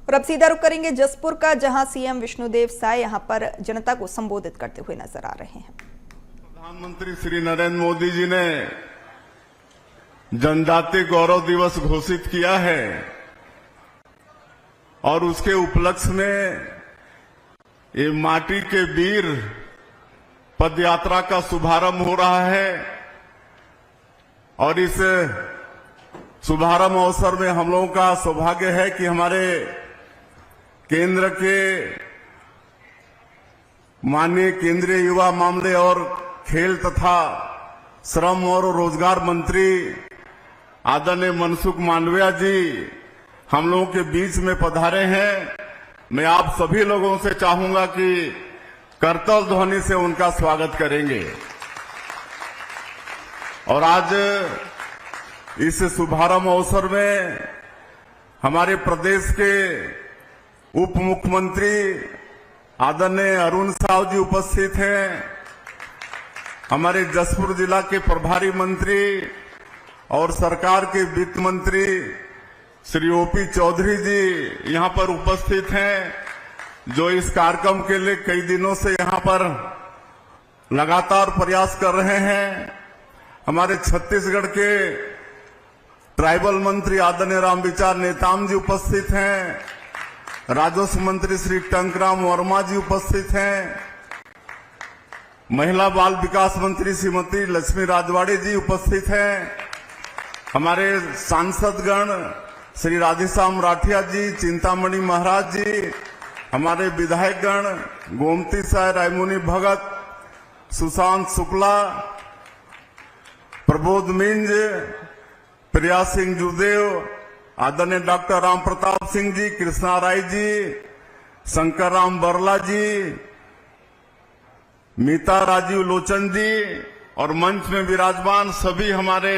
और अब सीधा रुख करेंगे जसपुर का, जहां सीएम विष्णुदेव साय यहां पर जनता को संबोधित करते हुए नजर आ रहे हैं। प्रधानमंत्री श्री नरेंद्र मोदी जी ने जनजातीय गौरव दिवस घोषित किया है और उसके उपलक्ष्य में ये माटी के वीर पदयात्रा का शुभारंभ हो रहा है और इस शुभारंभ अवसर में हम लोगों का सौभाग्य है कि हमारे केंद्र के माननीय केंद्रीय युवा मामले और खेल तथा श्रम और रोजगार मंत्री आदरणीय मनसुख मांडविया जी हम लोगों के बीच में पधारे हैं। मैं आप सभी लोगों से चाहूंगा कि करतल ध्वनि से उनका स्वागत करेंगे। और आज इस शुभारंभ अवसर में हमारे प्रदेश के उप मुख्यमंत्री आदरणीय अरुण साव जी उपस्थित हैं, हमारे जसपुर जिला के प्रभारी मंत्री और सरकार के वित्त मंत्री श्री ओपी चौधरी जी यहां पर उपस्थित हैं, जो इस कार्यक्रम के लिए कई दिनों से यहां पर लगातार प्रयास कर रहे हैं। हमारे छत्तीसगढ़ के ट्राइबल मंत्री आदरणीय रामविचार नेताम जी उपस्थित हैं, राजस्व मंत्री श्री टंकराम वर्मा जी उपस्थित हैं, महिला बाल विकास मंत्री श्रीमती लक्ष्मी राजवाड़े जी उपस्थित हैं, हमारे सांसदगण श्री राधेश्याम राठिया जी, चिंतामणि महाराज जी, हमारे विधायकगण गोमती साय, रायमुनि भगत, सुशांत शुक्ला, प्रबोध मिंज, प्रिया सिंह जुदेव, आदरणीय डॉक्टर राम प्रताप सिंह जी, कृष्णा राय जी, शंकर राम बरला जी, मीता राजीव लोचन जी और मंच में विराजमान सभी हमारे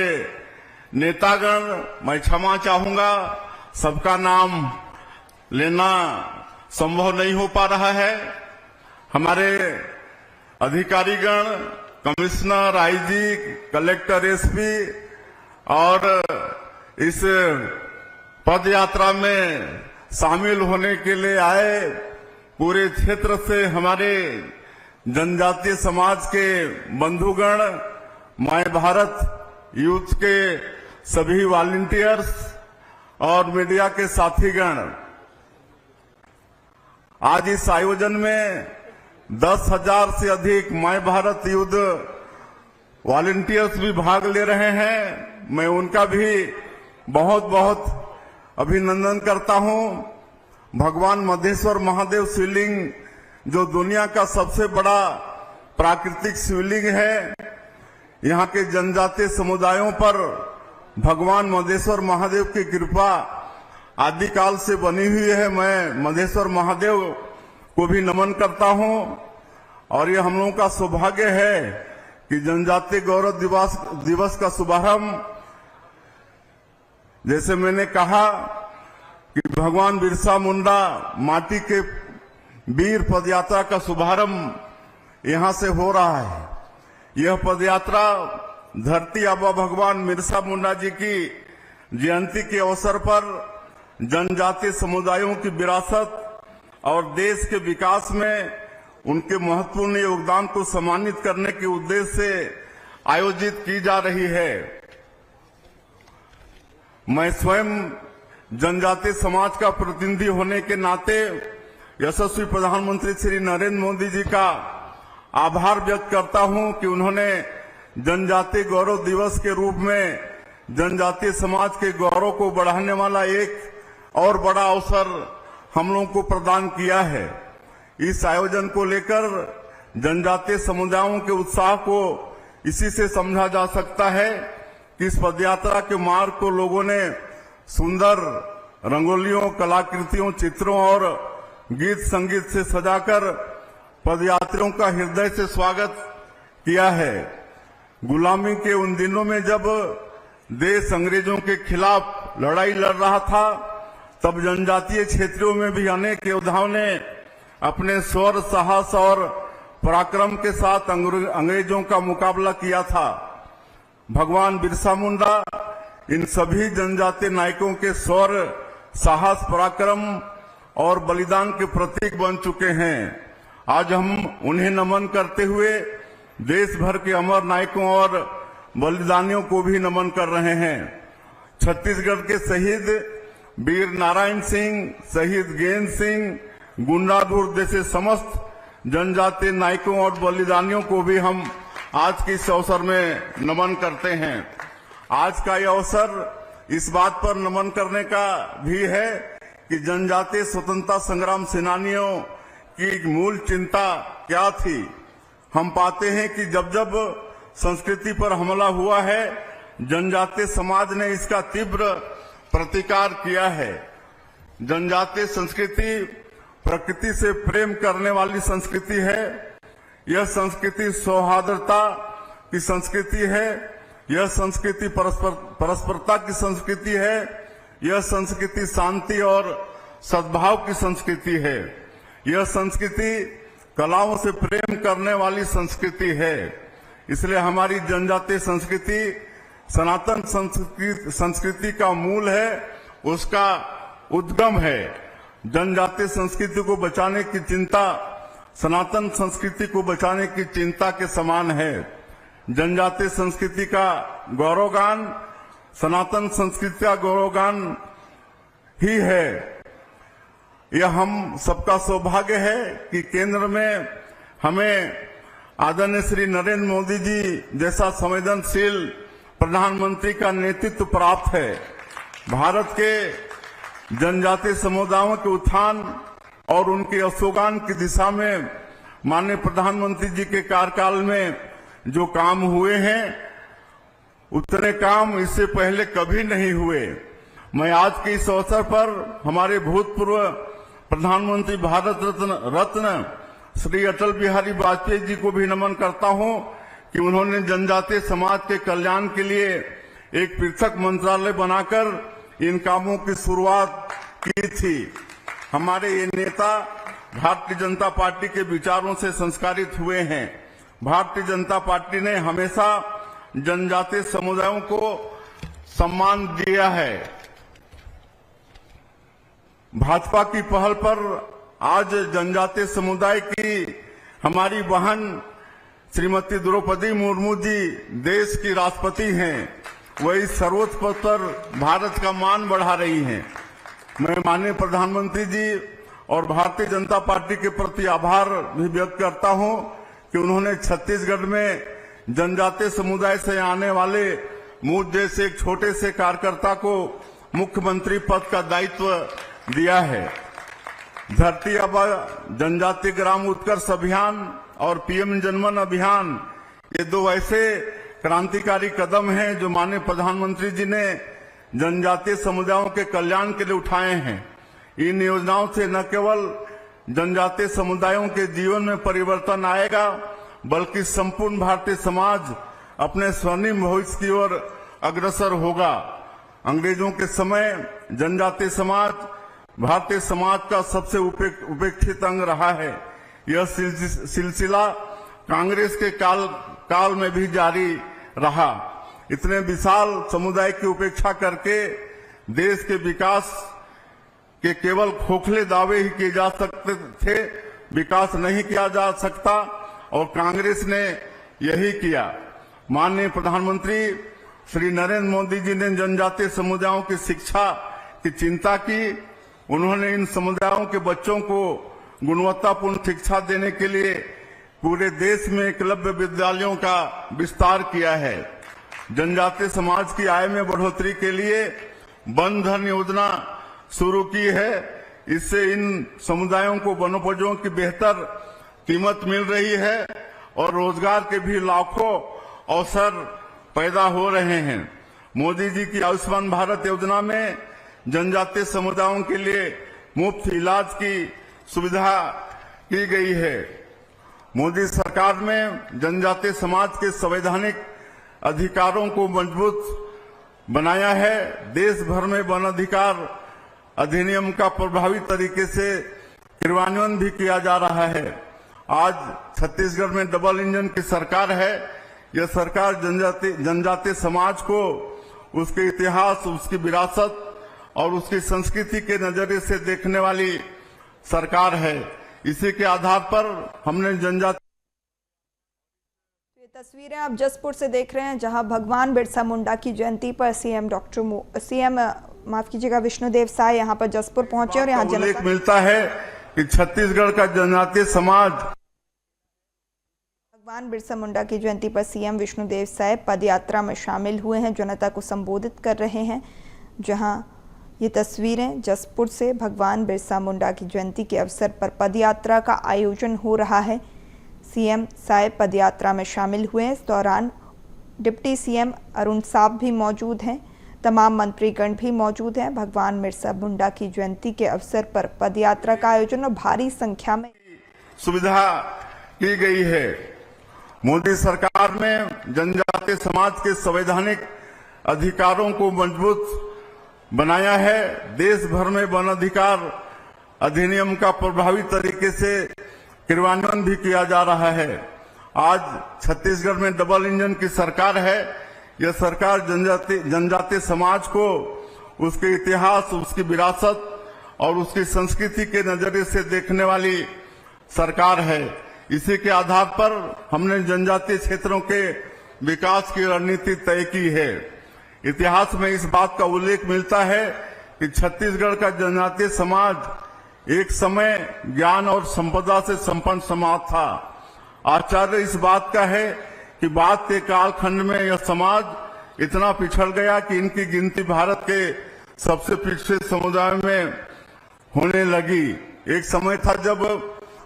नेतागण। मैं क्षमा चाहूंगा, सबका नाम लेना संभव नहीं हो पा रहा है। हमारे अधिकारीगण, कमिश्नर, आईजी, कलेक्टर, एसपी और इस पद यात्रा में शामिल होने के लिए आए पूरे क्षेत्र से हमारे जनजातीय समाज के बंधुगण, माय भारत यूथ के सभी वॉलंटियर्स और मीडिया के साथीगण, आज इस आयोजन में 10,000 से अधिक माय भारत युद्ध वॉलंटियर्स भी भाग ले रहे हैं। मैं उनका भी बहुत बहुत अभिनंदन करता हूं। भगवान मधेश्वर महादेव शिवलिंग जो दुनिया का सबसे बड़ा प्राकृतिक शिवलिंग है, यहाँ के जनजातीय समुदायों पर भगवान मधेश्वर महादेव की कृपा आदिकाल से बनी हुई है। मैं मधेश्वर महादेव को भी नमन करता हूं और ये हम लोगों का सौभाग्य है कि जनजातीय गौरव दिवस का शुभारंभ, जैसे मैंने कहा कि भगवान बिरसा मुंडा माटी के वीर पदयात्रा का शुभारंभ यहां से हो रहा है। यह पदयात्रा धरती आबा भगवान बिरसा मुंडा जी की जयंती के अवसर पर जनजातीय समुदायों की विरासत और देश के विकास में उनके महत्वपूर्ण योगदान को सम्मानित करने के उद्देश्य से आयोजित की जा रही है। मैं स्वयं जनजातीय समाज का प्रतिनिधि होने के नाते यशस्वी प्रधानमंत्री श्री नरेंद्र मोदी जी का आभार व्यक्त करता हूं कि उन्होंने जनजातीय गौरव दिवस के रूप में जनजातीय समाज के गौरव को बढ़ाने वाला एक और बड़ा अवसर हम लोगों को प्रदान किया है। इस आयोजन को लेकर जनजातीय समुदायों के उत्साह को इसी से समझा जा सकता है कि इस पदयात्रा के मार्ग को लोगों ने सुंदर रंगोलियों, कलाकृतियों, चित्रों और गीत संगीत से सजाकर पदयात्रियों का हृदय से स्वागत किया है। गुलामी के उन दिनों में जब देश अंग्रेजों के खिलाफ लड़ाई लड़ रहा था, तब जनजातीय क्षेत्रों में भी अनेक योद्धाओं ने अपने शौर्य, साहस और पराक्रम के साथ अंग्रेजों का मुकाबला किया था। भगवान बिरसा मुंडा इन सभी जनजातीय नायकों के शौर्य, साहस, पराक्रम और बलिदान के प्रतीक बन चुके हैं। आज हम उन्हें नमन करते हुए देश भर के अमर नायकों और बलिदानियों को भी नमन कर रहे हैं। छत्तीसगढ़ के शहीद वीर नारायण सिंह, शहीद गेंद सिंह, गुंडाधुर जैसे समस्त जनजातीय नायकों और बलिदानियों को भी हम आज के इस अवसर में नमन करते हैं। आज का यह अवसर इस बात पर नमन करने का भी है कि जनजातीय स्वतंत्रता संग्राम सेनानियों की मूल चिंता क्या थी। हम पाते हैं कि जब जब संस्कृति पर हमला हुआ है, जनजातीय समाज ने इसका तीव्र प्रतिकार किया है। जनजातीय संस्कृति प्रकृति से प्रेम करने वाली संस्कृति है। यह संस्कृति सौहार्दता की संस्कृति है। यह संस्कृति परस्परता की संस्कृति है। यह संस्कृति शांति और सद्भाव की संस्कृति है। यह संस्कृति कलाओं से प्रेम करने वाली संस्कृति है। इसलिए हमारी जनजातीय संस्कृति सनातन संस्कृति का मूल है, उसका उद्गम है। जनजातीय संस्कृति को बचाने की चिंता सनातन संस्कृति को बचाने की चिंता के समान है। जनजातीय संस्कृति का गौरवगान सनातन संस्कृति का गौरवगान ही है। यह हम सबका सौभाग्य है कि केंद्र में हमें आदरणीय श्री नरेंद्र मोदी जी जैसा संवेदनशील प्रधानमंत्री का नेतृत्व प्राप्त है। भारत के जनजातीय समुदायों के उत्थान और उनके यशोगान की दिशा में माननीय प्रधानमंत्री जी के कार्यकाल में जो काम हुए हैं, उतने काम इससे पहले कभी नहीं हुए। मैं आज के इस अवसर पर हमारे भूतपूर्व प्रधानमंत्री भारत रत्न श्री अटल बिहारी वाजपेयी जी को भी नमन करता हूं कि उन्होंने जनजातीय समाज के कल्याण के लिए एक पृथक मंत्रालय बनाकर इन कामों की शुरुआत की थी। हमारे ये नेता भारतीय जनता पार्टी के विचारों से संस्कारित हुए हैं। भारतीय जनता पार्टी ने हमेशा जनजातीय समुदायों को सम्मान दिया है। भाजपा की पहल पर आज जनजातीय समुदाय की हमारी बहन श्रीमती द्रौपदी मुर्मू जी देश की राष्ट्रपति हैं। वही सर्वोच्च पद पर भारत का मान बढ़ा रही हैं। मैं माननीय प्रधानमंत्री जी और भारतीय जनता पार्टी के प्रति आभार भी व्यक्त करता हूं कि उन्होंने छत्तीसगढ़ में जनजातीय समुदाय से आने वाले मुझ जैसे एक छोटे से कार्यकर्ता को मुख्यमंत्री पद का दायित्व दिया है। धरती आबा जनजातीय ग्राम उत्कर्ष अभियान और पीएम जनमन अभियान, ये दो ऐसे क्रांतिकारी कदम हैं जो माननीय प्रधानमंत्री जी ने जनजातीय समुदायों के कल्याण के लिए उठाए हैं। इन योजनाओं से न केवल जनजातीय समुदायों के जीवन में परिवर्तन आएगा, बल्कि संपूर्ण भारतीय समाज अपने स्वर्णिम भविष्य की ओर अग्रसर होगा। अंग्रेजों के समय जनजातीय समाज भारतीय समाज का सबसे उपेक्षित अंग रहा है। यह सिलसिला कांग्रेस के काल में भी जारी रहा। इतने विशाल समुदाय की उपेक्षा करके देश के विकास के केवल खोखले दावे ही किए जा सकते थे, विकास नहीं किया जा सकता, और कांग्रेस ने यही किया। माननीय प्रधानमंत्री श्री नरेंद्र मोदी जी ने जनजातीय समुदायों की शिक्षा की चिंता की। उन्होंने इन समुदायों के बच्चों को गुणवत्तापूर्ण शिक्षा देने के लिए पूरे देश में एकलव्य विद्यालयों का विस्तार किया है। जनजातीय समाज की आय में बढ़ोतरी के लिए वन धन योजना शुरू की है। इससे इन समुदायों को वनोपजों की बेहतर कीमत मिल रही है और रोजगार के भी लाखों अवसर पैदा हो रहे हैं। मोदी जी की आयुष्मान भारत योजना में जनजातीय समुदायों के लिए मुफ्त इलाज की सुविधा की गई है। मोदी सरकार में जनजातीय समाज के संवैधानिक अधिकारों को मजबूत बनाया है। देश भर में वन अधिकार अधिनियम का प्रभावी तरीके से क्रियान्वयन भी किया जा रहा है। आज छत्तीसगढ़ में डबल इंजन की सरकार है। यह सरकार जनजातीय समाज को उसके इतिहास, उसकी विरासत और उसकी संस्कृति के नजरिए से देखने वाली सरकार है। इसी के आधार पर हमने जनजाति ये तस्वीरें आप जसपुर से देख रहे हैं, जहां भगवान बिरसा मुंडा की जयंती पर सीएम विष्णुदेव साय यहां पर जसपुर पहुंचे और यहां उल्लेख मिलता है कि छत्तीसगढ़ का जनजातीय समाज भगवान बिरसा मुंडा की जयंती पर सीएम विष्णुदेव साय पदयात्रा में शामिल हुए हैं, जनता को संबोधित कर रहे हैं। जहां ये तस्वीरें जसपुर से भगवान बिरसा मुंडा की जयंती के अवसर पर पदयात्रा का आयोजन हो रहा है। सीएम साय पदयात्रा में शामिल हुए। इस दौरान डिप्टी सीएम अरुण साहब भी मौजूद हैं, तमाम मंत्रीगण भी मौजूद हैं। भगवान बिरसा मुंडा की जयंती के अवसर पर पदयात्रा का आयोजन और भारी संख्या में सुविधा की गई है। मोदी सरकार ने जनजातीय समाज के संवैधानिक अधिकारों को मजबूत बनाया है। देश भर में वन अधिकार अधिनियम का प्रभावी तरीके से क्रियान्वयन भी किया जा रहा है। आज छत्तीसगढ़ में डबल इंजन की सरकार है। यह सरकार जनजातीय समाज को उसके इतिहास, उसकी विरासत और उसकी संस्कृति के नजरिए से देखने वाली सरकार है। इसी के आधार पर हमने जनजातीय क्षेत्रों के विकास की रणनीति तय की है। इतिहास में इस बात का उल्लेख मिलता है कि छत्तीसगढ़ का जनजातीय समाज एक समय ज्ञान और संपदा से संपन्न समाज था। आश्चर्य इस बात का है कि बाद के कालखंड में यह समाज इतना पिछड़ गया कि इनकी गिनती भारत के सबसे पिछड़े समुदाय में होने लगी। एक समय था जब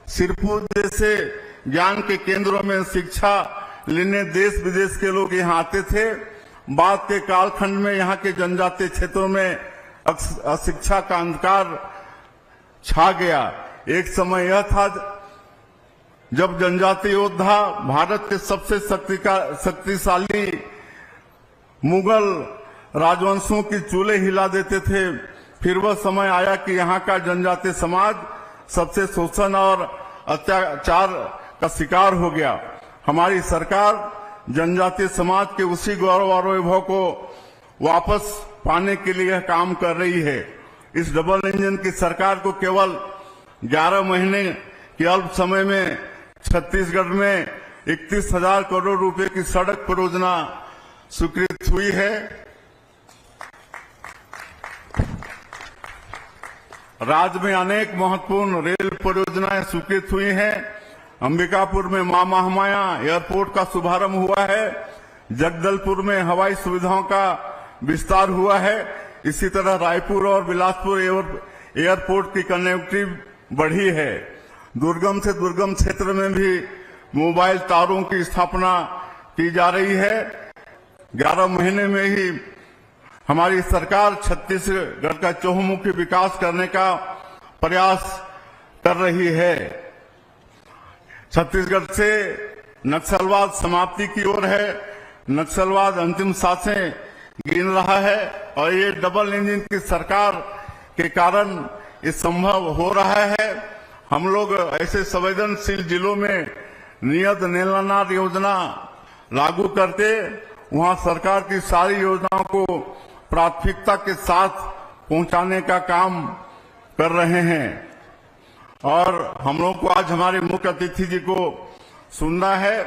सिरपुर जैसे ज्ञान के केंद्रों में शिक्षा लेने देश विदेश के लोग यहाँ आते थे। बाद के कालखंड में यहाँ के जनजातीय क्षेत्रों में अशिक्षा का अंधकार छा गया। एक समय यह था जब जनजातीय योद्धा भारत के सबसे शक्तिशाली मुगल राजवंशों की चूल्हे हिला देते थे। फिर वह समय आया कि यहाँ का जनजातीय समाज सबसे शोषण और अत्याचार का शिकार हो गया। हमारी सरकार जनजातीय समाज के उसी गौरव और वैभव को वापस पाने के लिए काम कर रही है। इस डबल इंजन की सरकार को केवल 11 महीने के अल्प समय में छत्तीसगढ़ में 31,000 करोड़ रुपए की सड़क परियोजना स्वीकृत हुई है। राज्य में अनेक महत्वपूर्ण रेल परियोजनाएं स्वीकृत हुई हैं। अंबिकापुर में मां महामाया एयरपोर्ट का शुभारंभ हुआ है। जगदलपुर में हवाई सुविधाओं का विस्तार हुआ है। इसी तरह रायपुर और बिलासपुर एयरपोर्ट की कनेक्टिविटी बढ़ी है। दुर्गम से दुर्गम क्षेत्र में भी मोबाइल टावरों की स्थापना की जा रही है। 11 महीने में ही हमारी सरकार छत्तीसगढ़ का चहुमुखी विकास करने का प्रयास कर रही है। छत्तीसगढ़ से नक्सलवाद समाप्ति की ओर है। नक्सलवाद अंतिम सांसें गिन रहा है और ये डबल इंजन की सरकार के कारण ये संभव हो रहा है। हम लोग ऐसे संवेदनशील जिलों में नियत नेलानार योजना लागू करके वहां सरकार की सारी योजनाओं को प्राथमिकता के साथ पहुंचाने का काम कर रहे हैं। और हम लोग को आज हमारे मुख्य अतिथि जी को सुनना है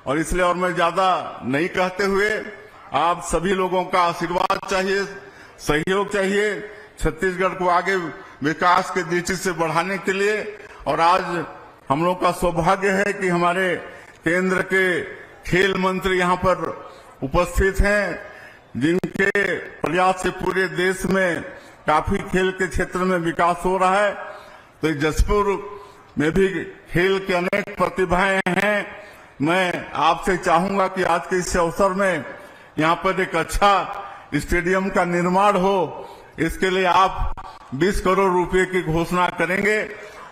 और इसलिए और मैं ज्यादा नहीं कहते हुए आप सभी लोगों का आशीर्वाद चाहिए, सहयोग चाहिए छत्तीसगढ़ को आगे विकास के दृष्टि से बढ़ाने के लिए। और आज हम लोग का सौभाग्य है कि हमारे केंद्र के खेल मंत्री यहाँ पर उपस्थित हैं, जिनके प्रयास से पूरे देश में काफी खेल के क्षेत्र में विकास हो रहा है। तो जसपुर में भी खेल के अनेक प्रतिभाएं हैं। मैं आपसे चाहूंगा कि आज के इस अवसर में यहाँ पर एक अच्छा स्टेडियम का निर्माण हो। इसके लिए आप 20 करोड़ रुपए की घोषणा करेंगे।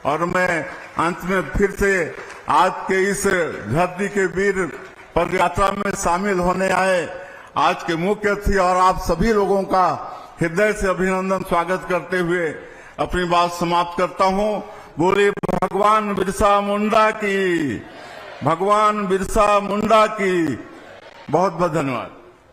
और मैं अंत में फिर से आज के इस धरती के वीर पदयात्रा में शामिल होने आए आज के मुख्य अतिथि और आप सभी लोगों का हृदय से अभिनंदन स्वागत करते हुए अपनी बात समाप्त करता हूं। बोले भगवान बिरसा मुंडा की, भगवान बिरसा मुंडा की। बहुत बहुत धन्यवाद।